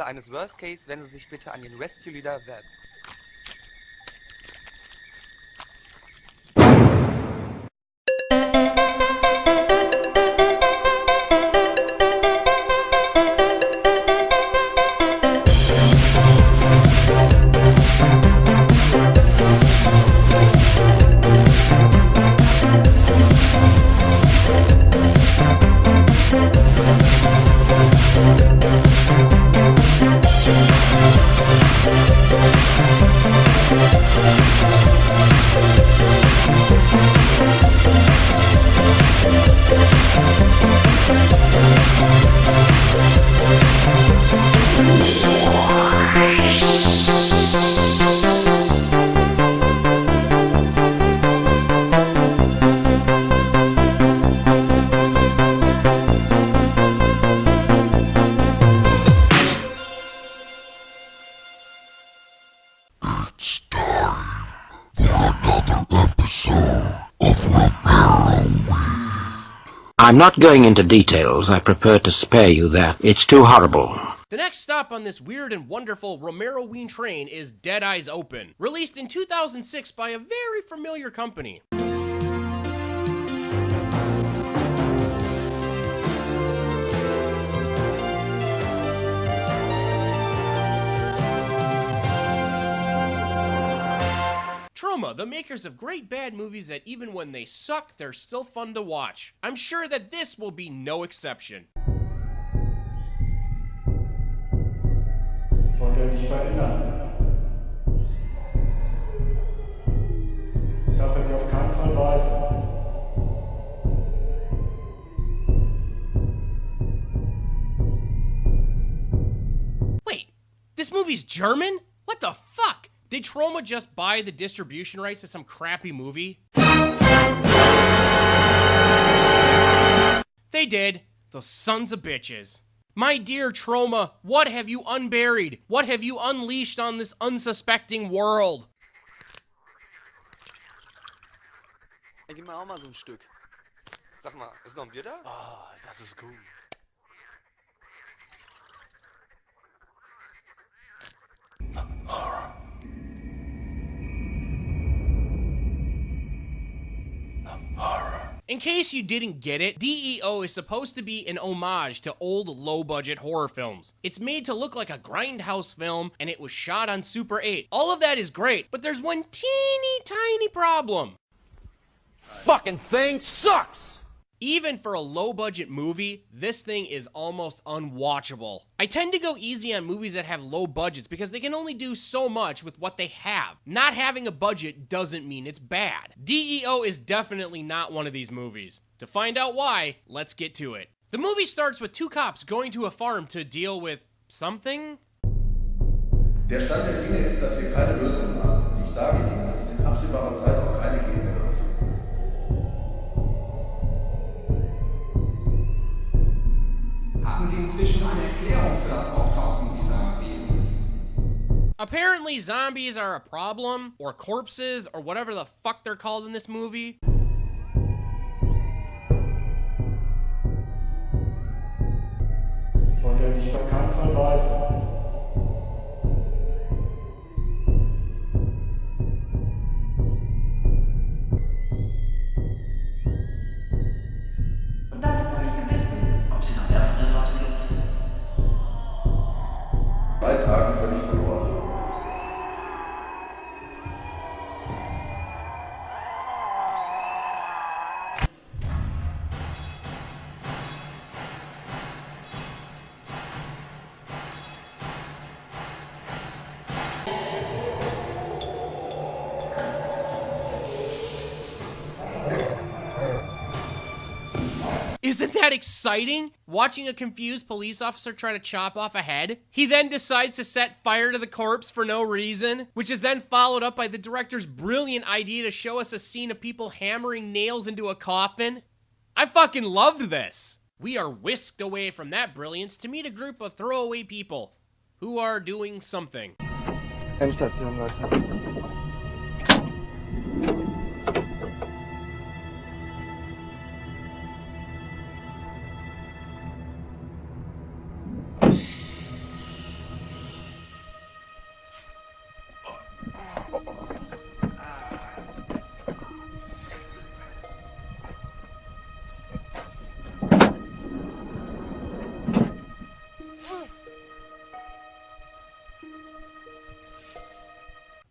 eines Worst Case, wenden Sie sich bitte an Ihren Rescue Leader wenden. It's time for another episode of Romeroween. I'm not going into details. I prefer to spare you that. It's too horrible. The next stop on this weird and wonderful Romeroween train is Dead Eyes Open, released in 2006 by a very familiar company. Troma, the makers of great bad movies that even when they suck, they're still fun to watch. I'm sure that this will be no exception. Sollte sich verändern, darf sie auf keinen Fall beißen. Wait, this movie's German? What the fuck? Did Troma just buy the distribution rights to some crappy movie? They did. Those sons of bitches. My dear Troma, what have you unburied? What have you unleashed on this unsuspecting world? Ey, gib mir auch mal so ein Stück. Sag mal, ist noch ein Bier da? Oh, das ist gut. In case you didn't get it, DEO is supposed to be an homage to old low-budget horror films. It's made to look like a grindhouse film, and it was shot on Super 8. All of that is great, but there's one teeny tiny problem. Fucking thing sucks! Even for a low-budget movie, this thing is almost unwatchable. I tend to go easy on movies that have low budgets because they can only do so much with what they have. Not having a budget doesn't mean it's bad. DEO is definitely not one of these movies. To find out why, let's get to it. The movie starts with two cops going to a farm to deal with something? Der Stand der Dinge ist, dass wir keine Lösung haben. Ich sage Ihnen, dass es in absehbarer Zeit auch keine geben wird. Haben Sie inzwischen eine Erklärung für das Auftauchen dieser Wesen? Apparently zombies are a problem, or corpses, or whatever the fuck they're called in this movie. Sollte sich auf keinen Fall beißen. Und damit habe ich gebissen. Ob sie noch mehr von der Sorte gibt? 3 Tagen völlig verloren. Isn't that exciting? Watching a confused police officer try to chop off a head? He then decides to set fire to the corpse for no reason, which is then followed up by the director's brilliant idea to show us a scene of people hammering nails into a coffin. I fucking loved this. We are whisked away from that brilliance to meet a group of throwaway people who are doing something. Endstation, Leute.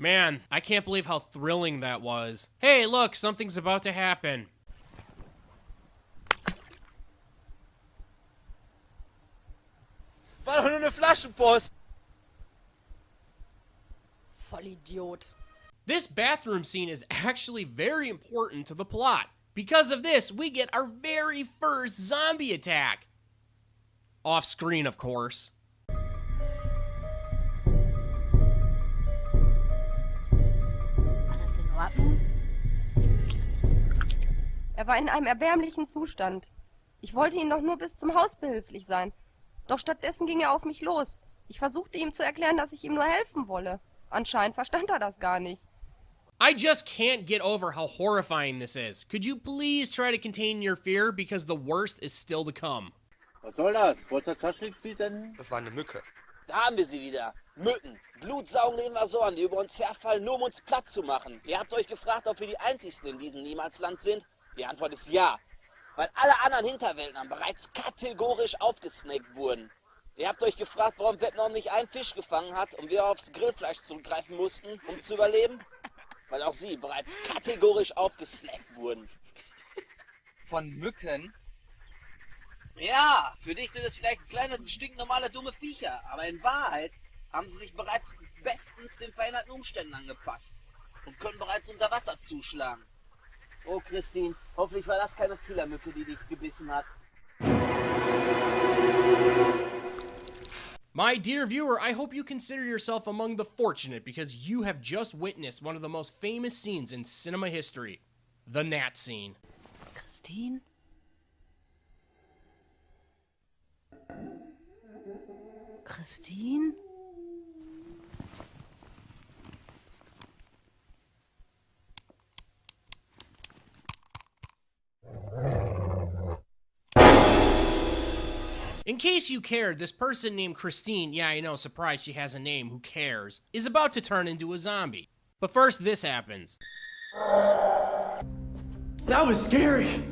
Man, I can't believe how thrilling that was. Hey, look, something's about to happen. War doch nur eine Flaschenpost. Vollidiot. This bathroom scene is actually very important to the plot. Because of this, we get our very first zombie attack. Off screen, of course. Alles in Ordnung? Er war in einem erbärmlichen Zustand. Ich wollte ihm doch nur bis zum Haus behilflich sein. Doch stattdessen ging er auf mich los. Ich versuchte ihm zu erklären, dass ich ihm nur helfen wolle. Anscheinend verstand er das gar nicht. I just can't get over how horrifying this is. Could you please try to contain your fear, because the worst is still to come. Was soll das? Wolltest du Taschenlichtspieß enden? Das war eine Mücke. Da haben wir sie wieder. Mücken. Blutsaugende Invasoren, die über uns herfallen, nur um uns platt zu machen. Ihr habt euch gefragt, ob wir die Einzigsten in diesem Niemalsland sind? Die Antwort ist ja. Weil alle anderen Hinterwäldlern bereits kategorisch aufgesnackt wurden. Ihr habt euch gefragt, warum Vietnam nicht einen Fisch gefangen hat und wir aufs Grillfleisch zurückgreifen mussten, um zu überleben? Weil auch sie bereits kategorisch aufgesnackt wurden. Von Mücken? Ja, für dich sind es vielleicht kleine, stinknormale, dumme Viecher, aber in Wahrheit haben sie sich bereits bestens den veränderten Umständen angepasst und können bereits unter Wasser zuschlagen. Oh, Christine, hoffentlich war das keine Killermücke, die dich gebissen hat. My dear viewer, I hope you consider yourself among the fortunate, because you have just witnessed one of the most famous scenes in cinema history. The Nat scene. Christine? Christine? In case you cared, this person named Christine, yeah, I know, surprised she has a name, who cares, is about to turn into a zombie. But first, this happens. That was scary.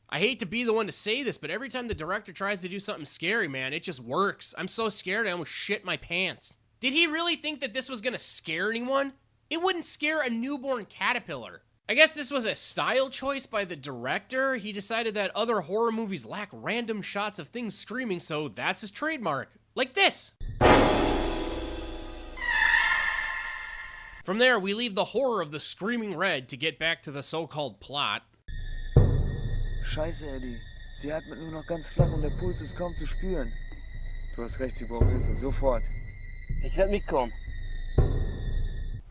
I hate to be the one to say this, but every time the director tries to do something scary, man, it just works. I'm so scared I almost shit my pants. Did he really think that this was gonna scare anyone? It wouldn't scare a newborn caterpillar. I guess this was a style choice by the director. He decided that other horror movies lack random shots of things screaming, so that's his trademark. Like this. From there, we leave the horror of the screaming red to get back to the so-called plot. Scheiße, Eddie. Sie atmet nur noch ganz flach und der Puls ist kaum zu spüren. Du hast recht, sie braucht Hilfe. Sofort. Ich werde mitkommen.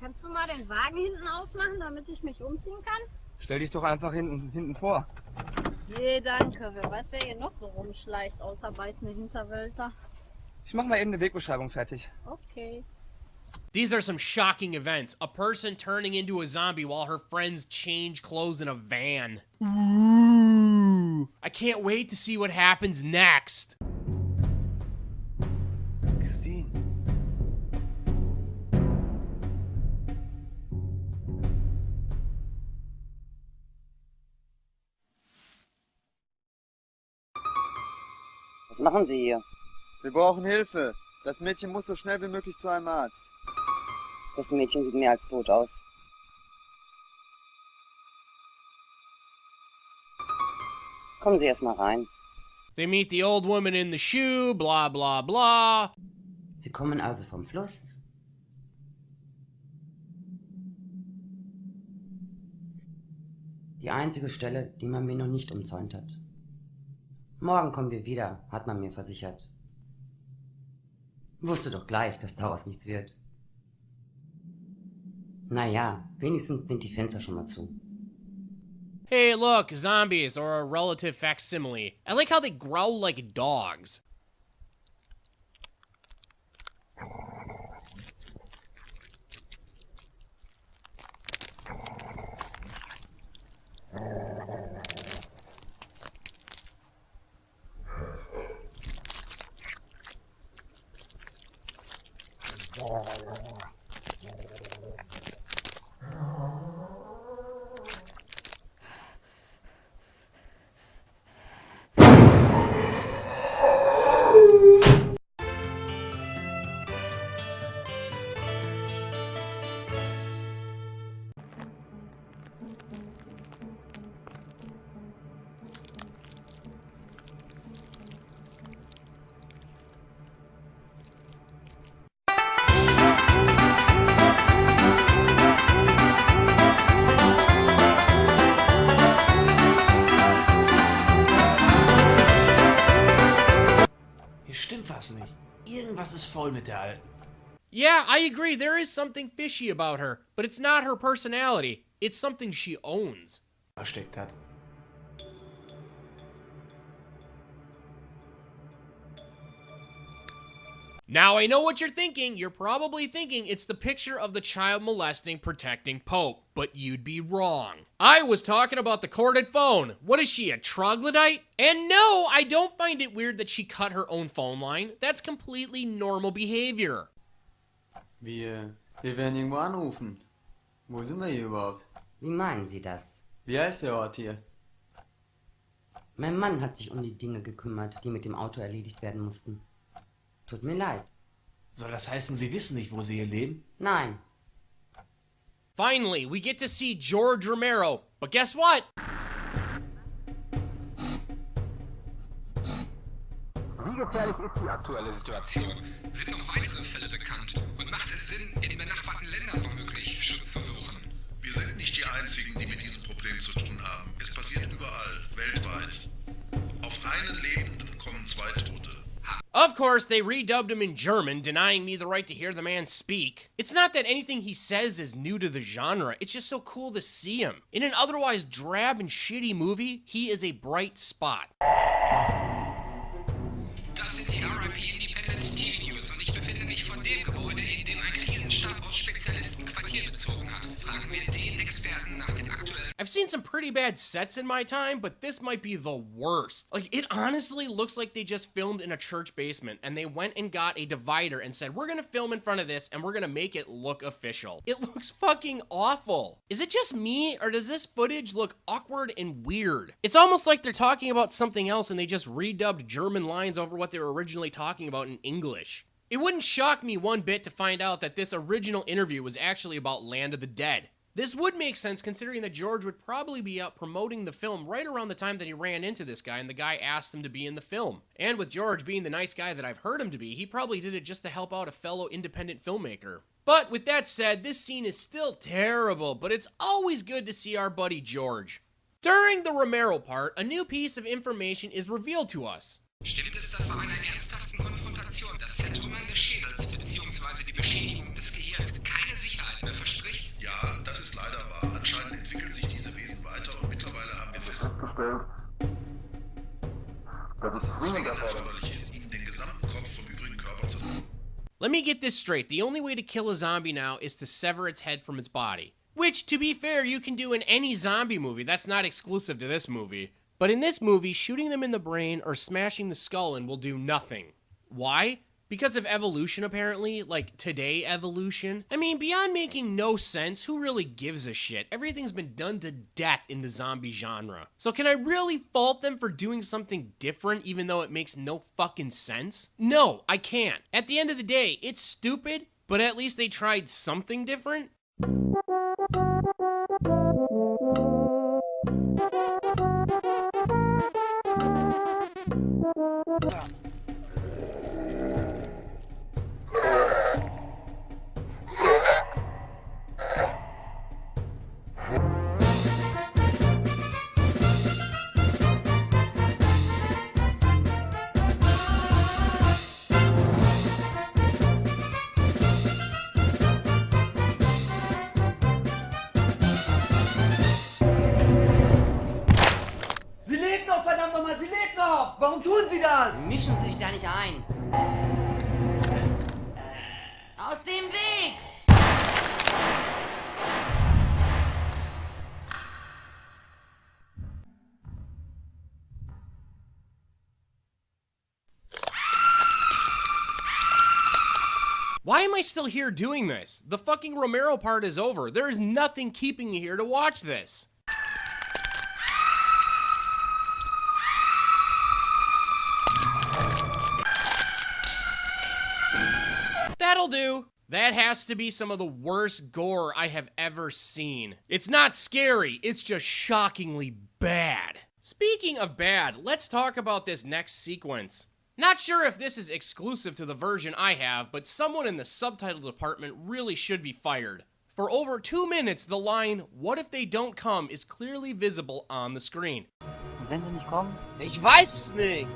Kannst du mal den Wagen hinten aufmachen, damit ich mich umziehen kann? Stell dich doch einfach hinten vor. Nee, danke. Wer weiß, wer hier noch so rumschleicht, außer beißende Hinterwälder. Ich mach mal eben eine Wegbeschreibung fertig. Okay. These are some shocking events. A person turning into a zombie while her friends change clothes in a van. Ooh. I can't wait to see what happens next. Christine. Was machen Sie hier? Wir brauchen Hilfe. Das Mädchen muss so schnell wie möglich zu einem Arzt. Das Mädchen sieht mehr als tot aus. Kommen Sie erst mal rein. They meet the old woman in the shoe, blah blah blah. Sie kommen also vom Fluss. Die einzige Stelle, die man mir noch nicht umzäunt hat. Morgen kommen wir wieder, hat man mir versichert. Wusste doch gleich, dass daraus nichts wird. Naja, wenigstens sind die Fenster schon mal zu. Hey, look, zombies, or a relative facsimile. I like how they growl like dogs. faul mit der Alten. Yeah, I agree, there is something fishy about her, but it's not her personality, it's something she owns. Versteckt hat. Now I know what you're thinking. You're probably thinking it's the picture of the child molesting, protecting Pope, but you'd be wrong. I was talking about the corded phone. What is she, a troglodyte? And no, I don't find it weird that she cut her own phone line. That's completely normal behavior. Wir werden irgendwo anrufen. Wo sind wir hier überhaupt? Wie meinen Sie das? Wie heißt der Ort hier? Mein Mann hat sich um die Dinge gekümmert, die mit dem Auto erledigt werden mussten. Tut mir leid. Soll das heißen, Sie wissen nicht, wo Sie hier leben? Nein. Finally, we get to see George Romero. But guess what? Wie gefährlich ist die aktuelle Situation? Sind noch weitere Fälle bekannt? Und macht es Sinn, in benachbarten Ländern womöglich Schutz zu suchen? Wir sind nicht die Einzigen, die mit diesem Problem zu tun haben. Es passiert überall, weltweit. Auf einen Lebenden kommen 2 Tote. Of course, they redubbed him in German, denying me the right to hear the man speak. It's not that anything he says is new to the genre, it's just so cool to see him. In an otherwise drab and shitty movie, he is a bright spot. Das sind die RIP Independent TV News und ich befinde mich vor dem Gebäude, in dem ein Krisenstab aus Spezialisten Quartier bezogen hat. Fragen wir den Experten nach den aktuellen... I've seen some pretty bad sets in my time, but this might be the worst. Like, it honestly looks like they just filmed in a church basement and they went and got a divider and said, we're gonna film in front of this and we're gonna make it look official. It looks fucking awful. Is it just me, or does this footage look awkward and weird? It's almost like they're talking about something else and they just redubbed German lines over what they were originally talking about in English. It wouldn't shock me one bit to find out that this original interview was actually about Land of the Dead. This would make sense considering that George would probably be out promoting the film right around the time that he ran into this guy and the guy asked him to be in the film. And with George being the nice guy that I've heard him to be, he probably did it just to help out a fellow independent filmmaker. But with that said, this scene is still terrible, but it's always good to see our buddy George. During the Romero part, a new piece of information is revealed to us. Stimmt es, dass bei einer ernsthaften Konfrontation das Zertrümmern des Schädels bzw. die Beschädigung des Gehirns keine Sicherheit mehr verspricht? Ja, das ist leider wahr. Anscheinend entwickeln sich diese Wesen weiter und mittlerweile haben wir festgestellt, dass es zwingend erforderlich ist, ihnen den gesamten Kopf vom übrigen Körper zu trennen. Let me get this straight. The only way to kill a zombie now is to sever its head from its body. Which, to be fair, you can do in any zombie movie. That's not exclusive to this movie. But in this movie, shooting them in the brain or smashing the skull in will do nothing. Why? Because of evolution, apparently. Like, today evolution. I mean, beyond making no sense, who really gives a shit? Everything's been done to death in the zombie genre. So can I really fault them for doing something different even though it makes no fucking sense? No, I can't. At the end of the day, it's stupid, but at least they tried something different. Warum tun Sie das? Mischen Sie sich da nicht ein. Aus dem Weg! Why am I still here doing this? The fucking Romero part is over. There is nothing keeping me here to watch this. That'll do. That has to be some of the worst gore I have ever seen. It's not scary, it's just shockingly bad. Speaking of bad, let's talk about this next sequence. Not sure if this is exclusive to the version I have, but someone in the subtitle department really should be fired. For over 2 minutes, the line, "What if they don't come?" is clearly visible on the screen. Und wenn sie nicht kommen? Ich weiß es nicht.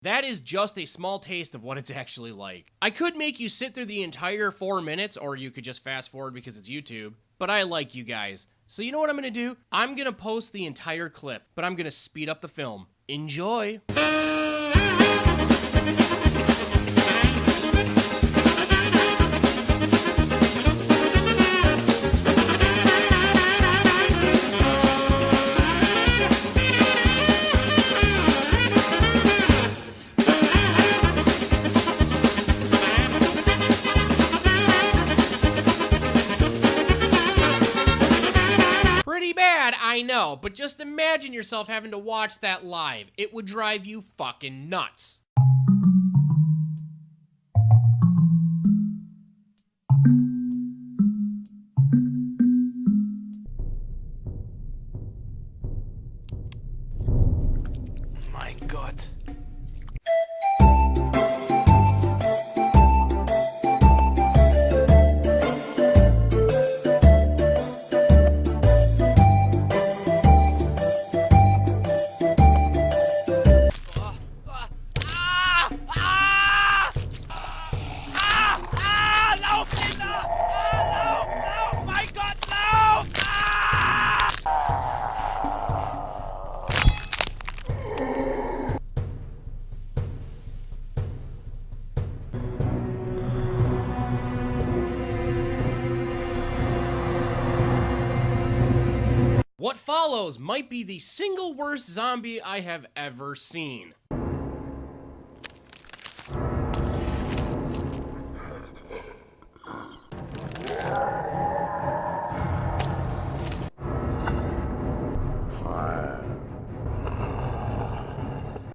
That is just a small taste of what it's actually like. I could make you sit through the entire 4 minutes, or you could just fast forward because it's YouTube, but I like you guys. So you know what I'm gonna do? I'm gonna post the entire clip, but I'm gonna speed up the film. Enjoy! Pretty bad, I know, but just imagine yourself having to watch that live. It would drive you fucking nuts. Mein Gott. What follows might be the single worst zombie I have ever seen.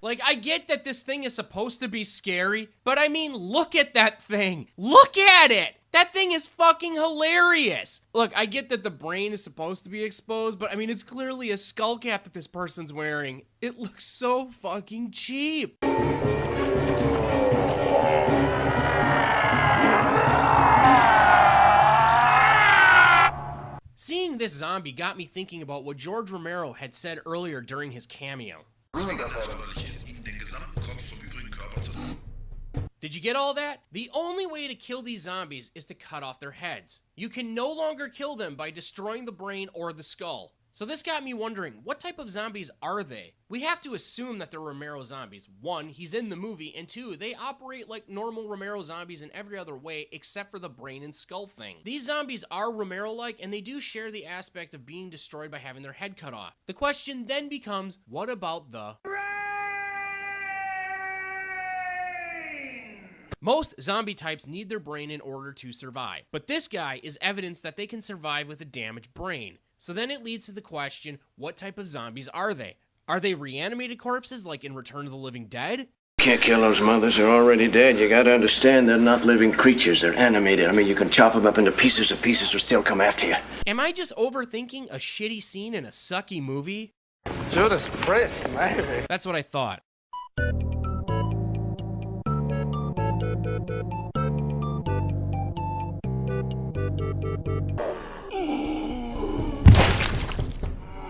Like, I get that this thing is supposed to be scary, but I mean, look at that thing. Look at it! That thing is fucking hilarious! Look, I get that the brain is supposed to be exposed, but I mean, it's clearly a skull cap that this person's wearing. It looks so fucking cheap. Seeing this zombie got me thinking about what George Romero had said earlier during his cameo. Did you get all that? The only way to kill these zombies is to cut off their heads. You can no longer kill them by destroying the brain or the skull. So this got me wondering, what type of zombies are they? We have to assume that they're Romero zombies. One, he's in the movie, and two, they operate like normal Romero zombies in every other way except for the brain and skull thing. These zombies are Romero-like, and they do share the aspect of being destroyed by having their head cut off. The question then becomes, what about the Most zombie types need their brain in order to survive, but this guy is evidence that they can survive with a damaged brain. So then it leads to the question, what type of zombies are they? Are they reanimated corpses like in Return of the Living Dead? Can't kill those mothers, they're already dead. You gotta understand they're not living creatures, they're animated. I mean, you can chop them up into pieces and pieces will still come after you. Am I just overthinking a shitty scene in a sucky movie? Judas Priest, maybe. That's what I thought.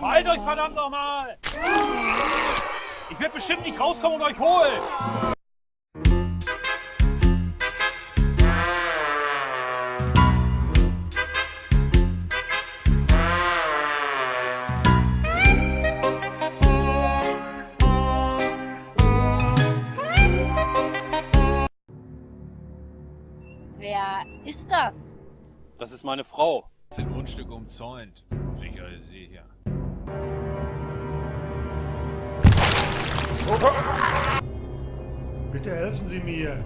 Halt euch verdammt nochmal! Ich werde bestimmt nicht rauskommen und euch holen! Wer ist das? Das ist meine Frau. Das ist ein Grundstück umzäunt. Sicher ist sie hier. Bitte helfen Sie mir.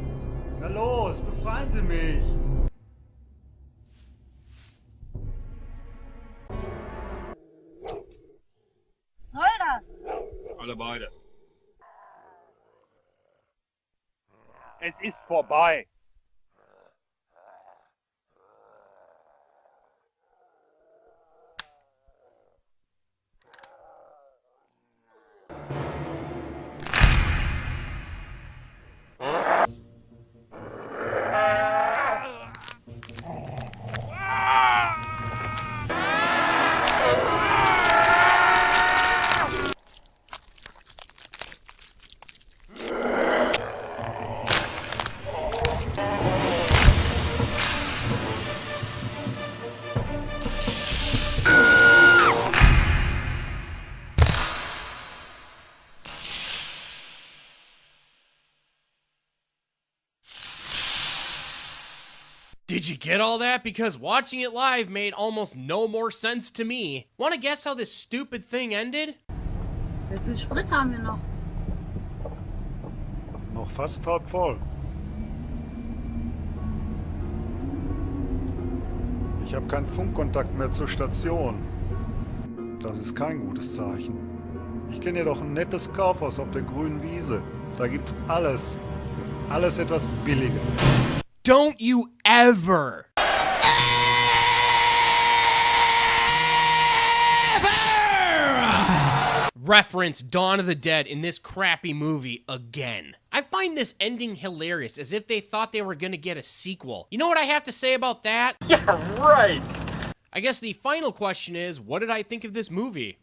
Na los, befreien Sie mich. Was soll das? Alle beide. Es ist vorbei. Did you get all that? Because watching it live made almost no more sense to me. Want to guess how this stupid thing ended? Wie viel Sprit haben wir noch? Noch fast halb voll. Ich habe keinen Funkkontakt mehr zur Station. Das ist kein gutes Zeichen. Ich kenne ja doch ein nettes Kaufhaus auf der grünen Wiese. Da gibt's alles. Alles etwas billiger. Don't you ever reference Dawn of the Dead in this crappy movie again. I find this ending hilarious, as if they thought they were gonna get a sequel. You know what I have to say about that? Yeah, right! I guess the final question is, what did I think of this movie?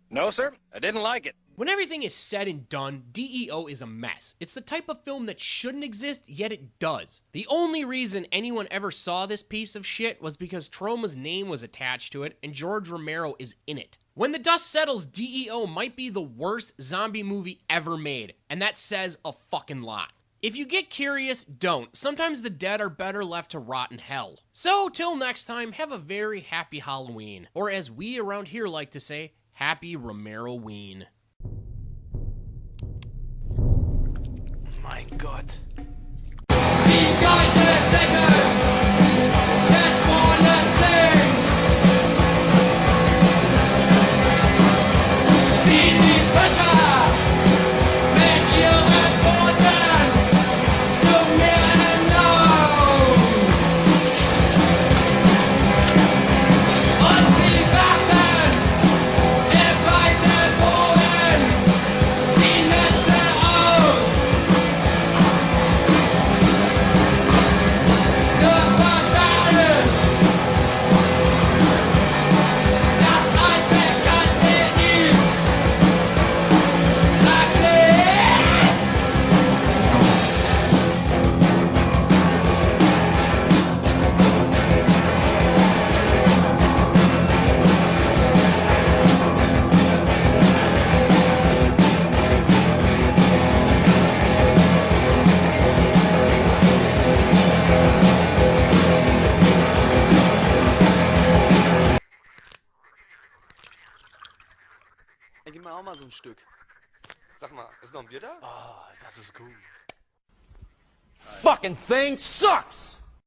No, sir, I didn't like it. When everything is said and done, DEO is a mess. It's the type of film that shouldn't exist, yet it does. The only reason anyone ever saw this piece of shit was because Troma's name was attached to it and George Romero is in it. When the dust settles, DEO might be the worst zombie movie ever made, and that says a fucking lot. If you get curious, don't. Sometimes the dead are better left to rot in hell. So, till next time, have a very happy Halloween. Or as we around here like to say, happy Romeroween. Mein Gott. Ey, gib mir auch mal so ein Stück. Sag mal, ist noch ein Bier da? Oh, das ist gut. Fucking thing sucks!